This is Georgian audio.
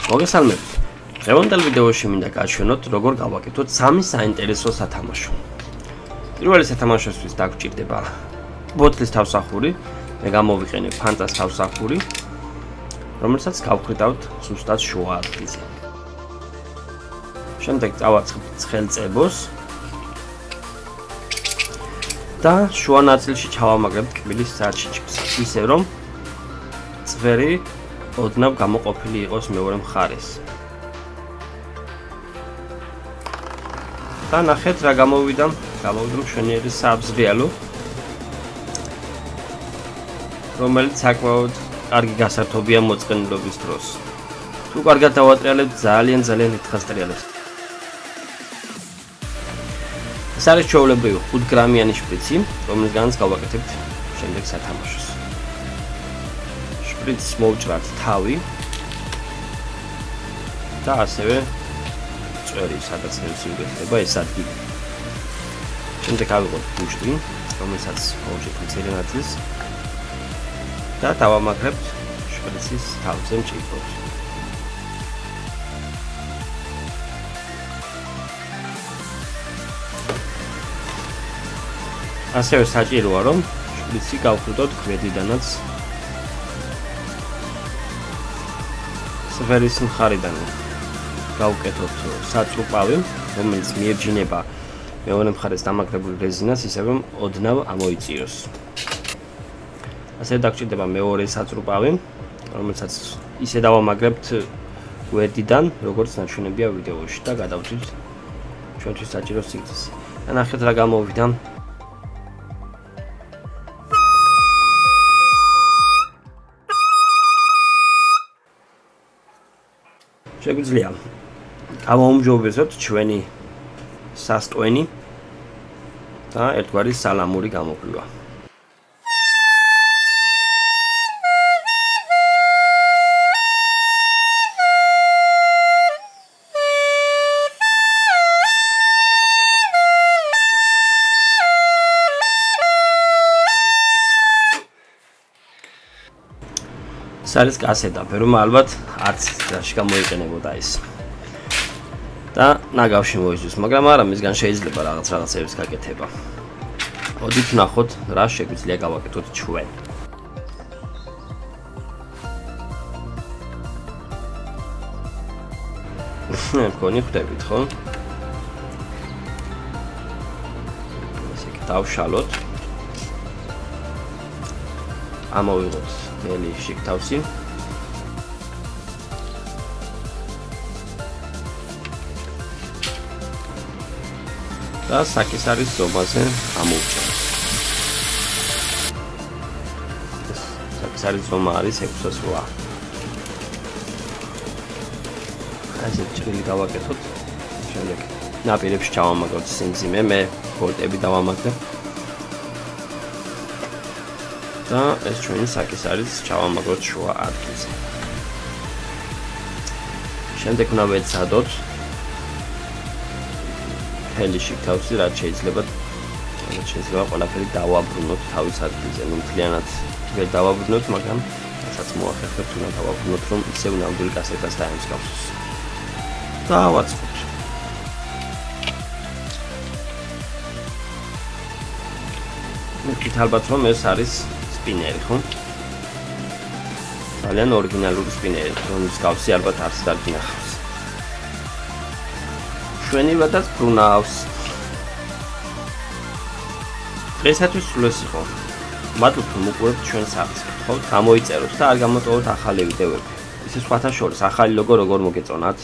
მოგესალმებით. დღევანდელ ვიდეოში მინდა გაჩვენოთ, როგორ გავაკეთოთ სამი საინტერესო სათამაშო. პირველი სათამაშოსთვის დაგჭირდება ბოთლის თავსახური, მე გამოვიყენებ ფანტას თავსახური, რომელსაც გავხვრიტავთ ზუსტად შუა ადგილზე. შემდეგ წავაწყებთ ცხელწებოს და შუა ნაწილში ჩავამაგრებთ კბილის საჩიჩებს, ისე რომ წვერი ოდნავ გამოყოფილი იყოს მეორე მხარეს. და ნახეთ რა გამოვიდა მშვენიერი საბზრიალო, რომელიც საკმაოდ კარგი გასართობია მოწყენილობის დროს. თუ კარგად დავატრიალებთ, ძალიან დიდხანს ტრიალებს. ეს არის ჩვეულებრივი 5 გრამიანი შპრიცი, რომელზეც გავაკეთებთ შემდეგ სათამაშოს. შპრიცს მოვჭრათ თავი და ასევე წვერი, სადაც მივსვიგდება ეს ადგილი. შემდეგ ავიღოთ ბუშტი, რომელსაც მოვჭრით მცირე ნაწილს და დავამაგრებთ შპრიცის თავზე მჭიდროდ. ასევე საჭიროა, რომ შპრიცი გავხვრიტოთ გვერდიდანაც წვერის მხარიდან გავუკეთოთ საწრუპავი, რომელიც მიებჯინება მეორე მხარეს დამაგრებულ რეზინას, ისე რომ ოდნავ ამოიწიოს. ასევე დაგჭირდება მეორე საწრუპავი, რომელსაც ისე დავამაგრებთ გვერდიდან, როგორც ნაჩვენებია ვიდეოში და გადავჭრით ჩვენთვის საჭირო სიგრძეს. და ნახეთ რა გამოვიდა. შეგვიძლია გამოვუმჯობესოთ ჩვენი სასტვენი და ერთგვარი სალამური გამოგვივა. ეს არის კასეტა, რომ ალბათ არც რაში გამოიყენებოდა ეს. და ნაგავში მოიზროს, მაგრამ არა, მისგან შეიძლება რაღაცების გაკეთება. მოდით ვნახოთ, რა შეგვიძლია გავაკეთოთ ჩვენ. მგონი ხვდებით, ხო? ესე იგი დავშალოთ. ამოვიღოთ მელი შიგთავსი. და საკისარის ზომაზე ამოვჭრათ. საკისარის ზომა არის 608. ასე ჭრილი გავაკეთოთ. შემდეგ ნაპირებში ჩავამაგროთ სიმძიმე, მე ბოლტები დავამაგრებ. და ეს ჩვენი საკისარის ჩავამაგროთ შუა ადგილზე. შემდეგ უნდა ვეცადოთ მთელი შიგთავსი, რაც შეიძლება ყველაფერი დავაბრუნოთ თავის ადგილზე. ნუ მთლიანად ვერ დავაბრუნოთ, მაგრამ რასაც მოახერხებთ, უნდა დავაბრუნოთ, რომ ისევ ნამდვილ კასეტას დაემსგავსოს. და ავაწყოთ. მეკით ალბათ, რომ ეს არის სპინერი, ხო? ძალიან ორიგინალური სპინერი, რომლის კავშირი ალბათ არც დაგინახავს. შვენივადაც ბრუნავს. დღეისათვის სულ ეს იყო. მადლობთ, რომ უყურებთ ჩვენს არხს. ხო, გამოიწეროთ და არ გამოტოვოთ ახალი ვიდეოები. ისე სხვათა შორის ახალი ლოგო როგორ მოგეწონათ?